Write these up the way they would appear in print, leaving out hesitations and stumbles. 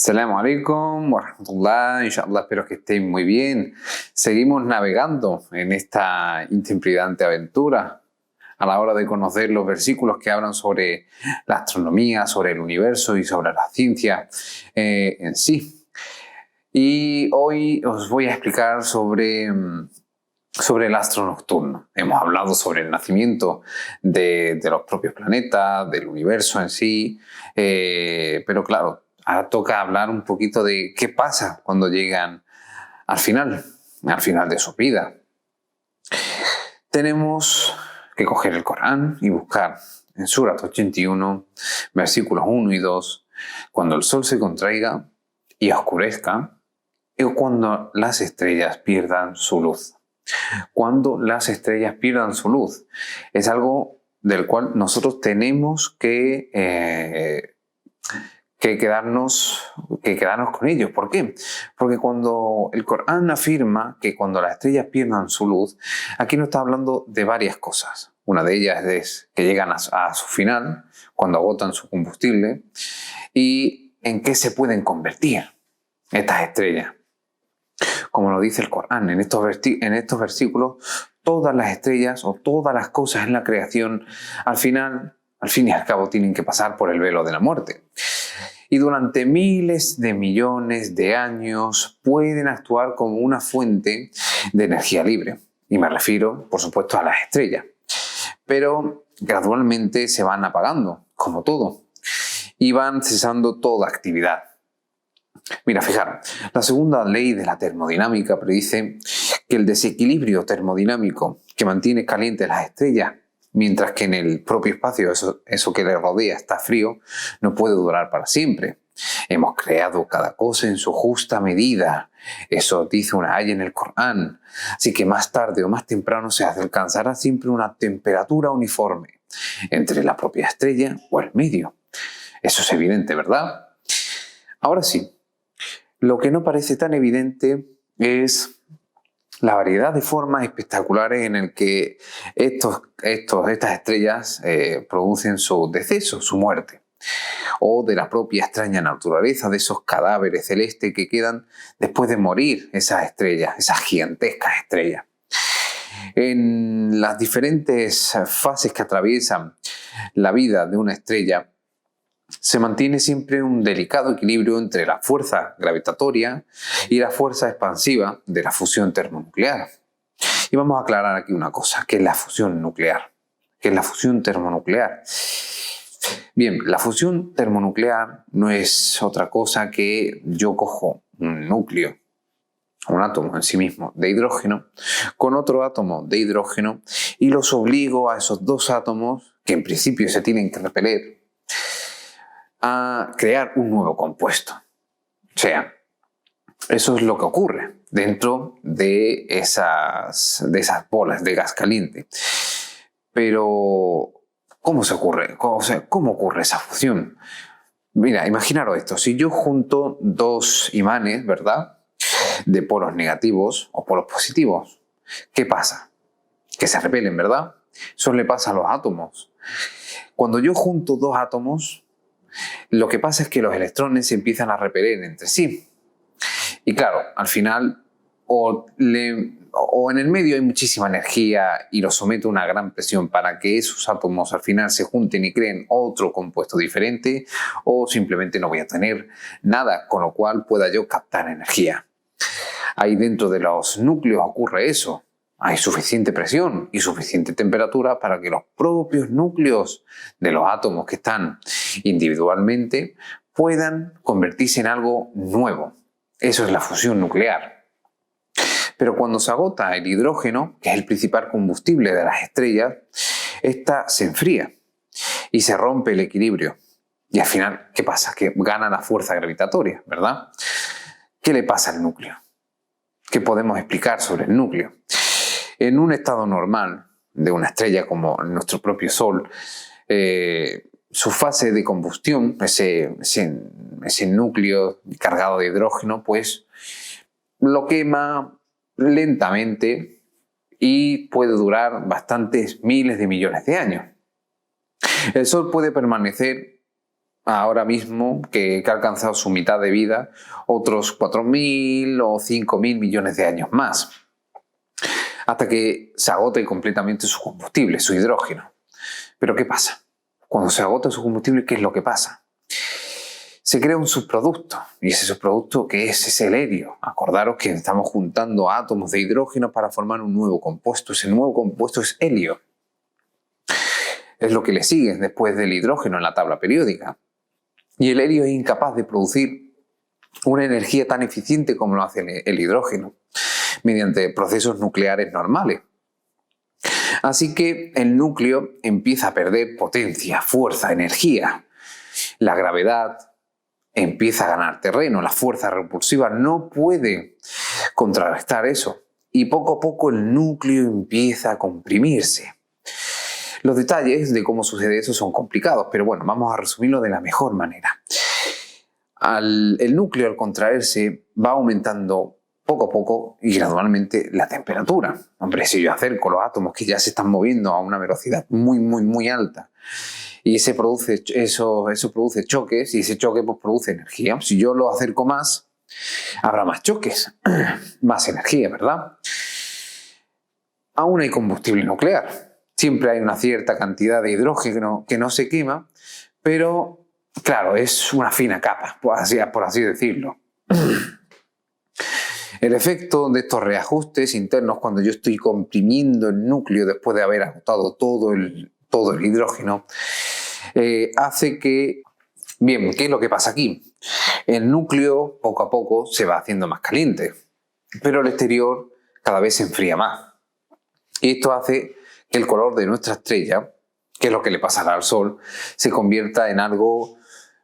Assalamu alaikum wa rahmatullah, inshallah, espero que estén muy bien. Seguimos navegando en esta intimidante aventura a la hora de conocer los versículos que hablan sobre la astronomía, sobre el universo y sobre la ciencia en sí. Y hoy os voy a explicar sobre el astro nocturno. Hemos hablado sobre el nacimiento de los propios planetas, del universo en sí, pero claro, ahora toca hablar un poquito de qué pasa cuando llegan al final de su vida. Tenemos que coger el Corán y buscar en Surat 81, versículos 1 y 2, cuando el sol se contraiga y oscurezca, y cuando las estrellas pierdan su luz. Cuando las estrellas pierdan su luz. Es algo del cual nosotros tenemos que quedarnos con ello. ¿Por qué? Porque cuando el Corán afirma que cuando las estrellas pierdan su luz, aquí nos está hablando de varias cosas. Una de ellas es que llegan a su final, cuando agotan su combustible, y en qué se pueden convertir estas estrellas. Como lo dice el Corán, en estos versículos, todas las estrellas o todas las cosas en la creación, al fin y al cabo, tienen que pasar por el velo de la muerte. Y durante miles de millones de años pueden actuar como una fuente de energía libre. Y me refiero, por supuesto, a las estrellas. Pero gradualmente se van apagando, como todo, y van cesando toda actividad. Mira, fijaros, la segunda ley de la termodinámica predice que el desequilibrio termodinámico que mantiene calientes las estrellas, mientras que en el propio espacio eso que le rodea está frío, no puede durar para siempre. Hemos creado cada cosa en su justa medida. Eso dice una aya en el Corán. Así que más tarde o más temprano se alcanzará siempre una temperatura uniforme entre la propia estrella o el medio. Eso es evidente, ¿verdad? Ahora sí. Lo que no parece tan evidente es la variedad de formas espectaculares en el que estas estrellas producen su deceso, su muerte, o de la propia extraña naturaleza de esos cadáveres celestes que quedan después de morir esas estrellas, esas gigantescas estrellas. En las diferentes fases que atraviesan la vida de una estrella, se mantiene siempre un delicado equilibrio entre la fuerza gravitatoria y la fuerza expansiva de la fusión termonuclear. Y vamos a aclarar aquí una cosa, ¿qué es la fusión nuclear? ¿Qué es la fusión termonuclear? Bien, la fusión termonuclear no es otra cosa que yo cojo un núcleo, un átomo en sí mismo de hidrógeno, con otro átomo de hidrógeno y los obligo a esos dos átomos, que en principio se tienen que repeler, a crear un nuevo compuesto. O sea, eso es lo que ocurre dentro de esas bolas de gas caliente. Pero, ¿cómo ocurre esa fusión? Mira, imaginaros esto. Si yo junto dos imanes, ¿verdad?, de polos negativos o polos positivos, ¿qué pasa? Que se repelen, ¿verdad? Eso le pasa a los átomos. Cuando yo junto dos átomos, lo que pasa es que los electrones se empiezan a repeler entre sí. Y claro, al final, o en el medio hay muchísima energía y lo someto a una gran presión para que esos átomos al final se junten y creen otro compuesto diferente, o simplemente no voy a tener nada con lo cual pueda yo captar energía. Ahí dentro de los núcleos ocurre eso. Hay suficiente presión y suficiente temperatura para que los propios núcleos de los átomos que están individualmente puedan convertirse en algo nuevo. Eso es la fusión nuclear. Pero cuando se agota el hidrógeno, que es el principal combustible de las estrellas, esta se enfría y se rompe el equilibrio. Y al final, ¿qué pasa? Que gana la fuerza gravitatoria, ¿verdad? ¿Qué le pasa al núcleo? ¿Qué podemos explicar sobre el núcleo? En un estado normal de una estrella como nuestro propio Sol, su fase de combustión, ese núcleo cargado de hidrógeno, pues lo quema lentamente y puede durar bastantes miles de millones de años. El Sol puede permanecer ahora mismo que ha alcanzado su mitad de vida, otros 4.000 o 5.000 millones de años más, hasta que se agote completamente su combustible, su hidrógeno. Pero ¿qué pasa? Cuando se agota su combustible, ¿qué es lo que pasa? Se crea un subproducto, y ese subproducto que es el helio. Acordaros que estamos juntando átomos de hidrógeno para formar un nuevo compuesto. Ese nuevo compuesto es helio. Es lo que le sigue después del hidrógeno en la tabla periódica. Y el helio es incapaz de producir una energía tan eficiente como lo hace el hidrógeno, mediante procesos nucleares normales. Así que el núcleo empieza a perder potencia, fuerza, energía. La gravedad empieza a ganar terreno, la fuerza repulsiva no puede contrarrestar eso. Y poco a poco el núcleo empieza a comprimirse. Los detalles de cómo sucede eso son complicados, pero bueno, vamos a resumirlo de la mejor manera. El núcleo, al contraerse, va aumentando poco a poco y gradualmente la temperatura. Hombre, si yo acerco los átomos que ya se están moviendo a una velocidad muy alta y eso produce choques y ese choque pues, produce energía. Si yo lo acerco más, habrá más choques, más energía, ¿verdad? Aún hay combustible nuclear. Siempre hay una cierta cantidad de hidrógeno que no se quema, pero claro, es una fina capa, por así decirlo. El efecto de estos reajustes internos cuando yo estoy comprimiendo el núcleo después de haber agotado todo el hidrógeno hace que... Bien, ¿qué es lo que pasa aquí? El núcleo poco a poco se va haciendo más caliente, pero el exterior cada vez se enfría más. Y esto hace que el color de nuestra estrella, que es lo que le pasará al Sol, se convierta en algo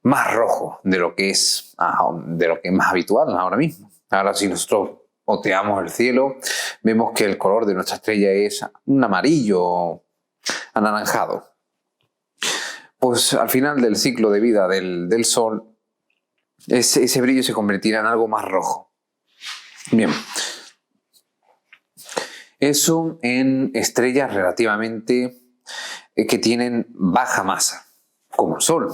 más rojo de lo que es más habitual ahora mismo. Ahora, si nosotros oteamos el cielo, vemos que el color de nuestra estrella es un amarillo anaranjado. Pues al final del ciclo de vida del Sol, ese brillo se convertirá en algo más rojo. Bien. Eso en estrellas relativamente que tienen baja masa, como el Sol.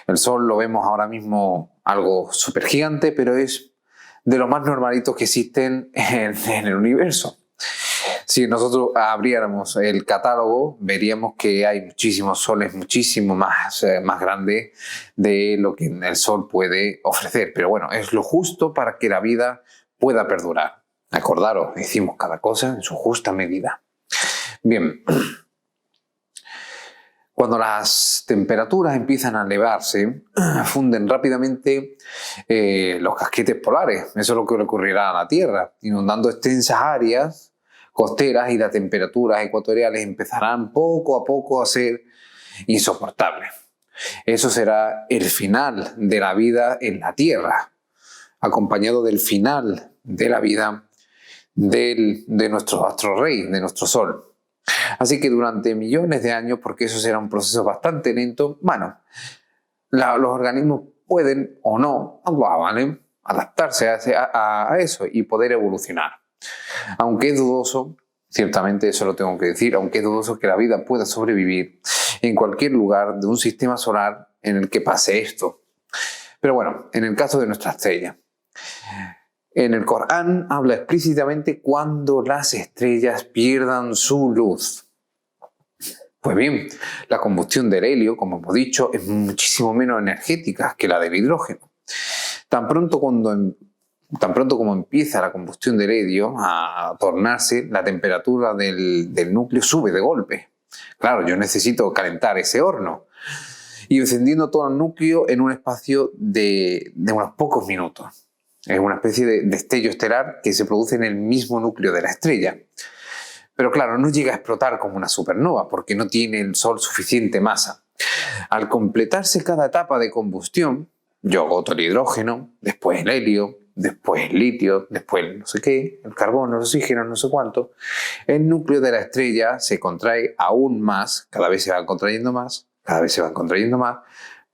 El Sol lo vemos ahora mismo algo supergigante, pero es de los más normalitos que existen en el universo. Si nosotros abriéramos el catálogo, veríamos que hay muchísimos soles, muchísimo más grandes de lo que el Sol puede ofrecer. Pero bueno, es lo justo para que la vida pueda perdurar. Acordaros, hicimos cada cosa en su justa medida. Bien, cuando las temperaturas empiezan a elevarse, funden rápidamente los casquetes polares. Eso es lo que le ocurrirá a la Tierra, inundando extensas áreas costeras y las temperaturas ecuatoriales empezarán poco a poco a ser insoportables. Eso será el final de la vida en la Tierra, acompañado del final de la vida de nuestro astro rey, de nuestro Sol. Así que durante millones de años, porque eso será un proceso bastante lento, bueno, los organismos pueden o no, ¿vale?, adaptarse a eso y poder evolucionar. Aunque es dudoso, ciertamente eso lo tengo que decir, aunque es dudoso que la vida pueda sobrevivir en cualquier lugar de un sistema solar en el que pase esto. Pero bueno, en el caso de nuestra estrella, en el Corán habla explícitamente cuando las estrellas pierdan su luz. Pues bien, la combustión del helio, como hemos dicho, es muchísimo menos energética que la del hidrógeno. Tan pronto como empieza la combustión del helio a tornarse, la temperatura del núcleo sube de golpe. Claro, yo necesito calentar ese horno. Y encendiendo todo el núcleo en un espacio de unos pocos minutos. Es una especie de destello estelar que se produce en el mismo núcleo de la estrella. Pero claro, no llega a explotar como una supernova porque no tiene el Sol suficiente masa. Al completarse cada etapa de combustión, yo agoto el hidrógeno, después el helio, después el litio, después el no sé qué, el carbono, el oxígeno, no sé cuánto. El núcleo de la estrella se contrae aún más, cada vez se va contrayendo más,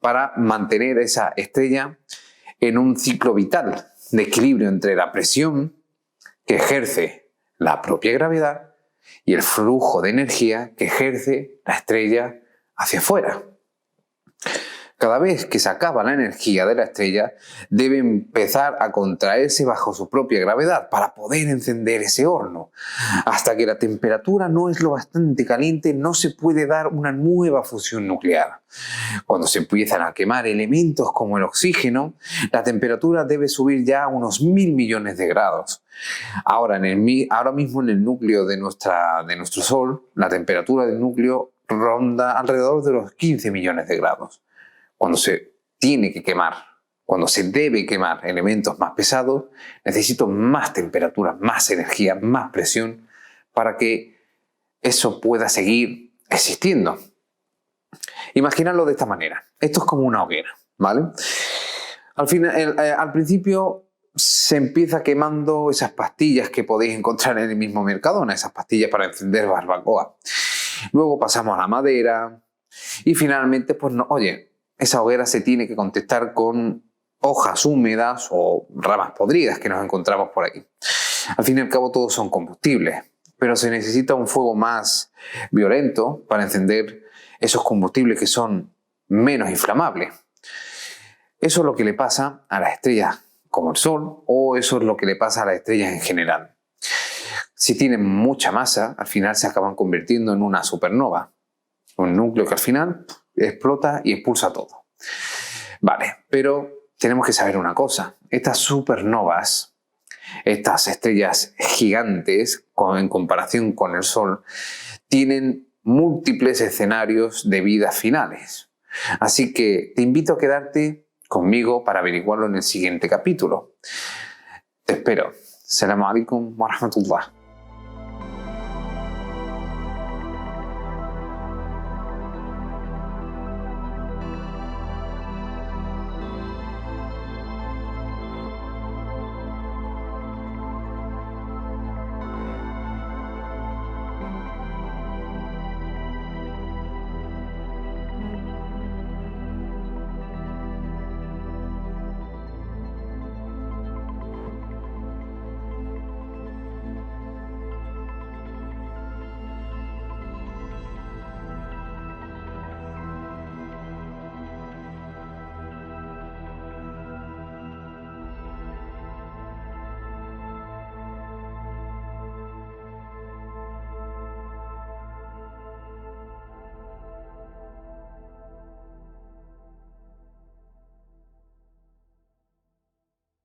para mantener esa estrella en un ciclo vital de equilibrio entre la presión que ejerce la propia gravedad y el flujo de energía que ejerce la estrella hacia afuera. Cada vez que se acaba la energía de la estrella, debe empezar a contraerse bajo su propia gravedad para poder encender ese horno. Hasta que la temperatura no es lo bastante caliente, no se puede dar una nueva fusión nuclear. Cuando se empiezan a quemar elementos como el oxígeno, la temperatura debe subir ya a unos 1000 millones de grados. Ahora mismo en el núcleo de nuestro Sol, la temperatura del núcleo ronda alrededor de los 15 millones de grados. Cuando se tiene que quemar, cuando se debe quemar elementos más pesados, necesito más temperatura, más energía, más presión para que eso pueda seguir existiendo. Imaginadlo de esta manera. Esto es como una hoguera, ¿vale? Al principio se empieza quemando esas pastillas que podéis encontrar en el mismo Mercadona, esas pastillas para encender barbacoa. Luego pasamos a la madera y finalmente, pues no, esa hoguera se tiene que contestar con hojas húmedas o ramas podridas que nos encontramos por ahí. Al fin y al cabo todos son combustibles, pero se necesita un fuego más violento para encender esos combustibles que son menos inflamables. Eso es lo que le pasa a las estrellas como el Sol, o eso es lo que le pasa a las estrellas en general. Si tienen mucha masa, al final se acaban convirtiendo en una supernova, un núcleo que al final explota y expulsa todo. Vale, pero tenemos que saber una cosa. Estas supernovas, estas estrellas gigantes, en comparación con el Sol, tienen múltiples escenarios de vida finales. Así que te invito a quedarte conmigo para averiguarlo en el siguiente capítulo. Te espero. Assalamu alaikum wa rahmatullah.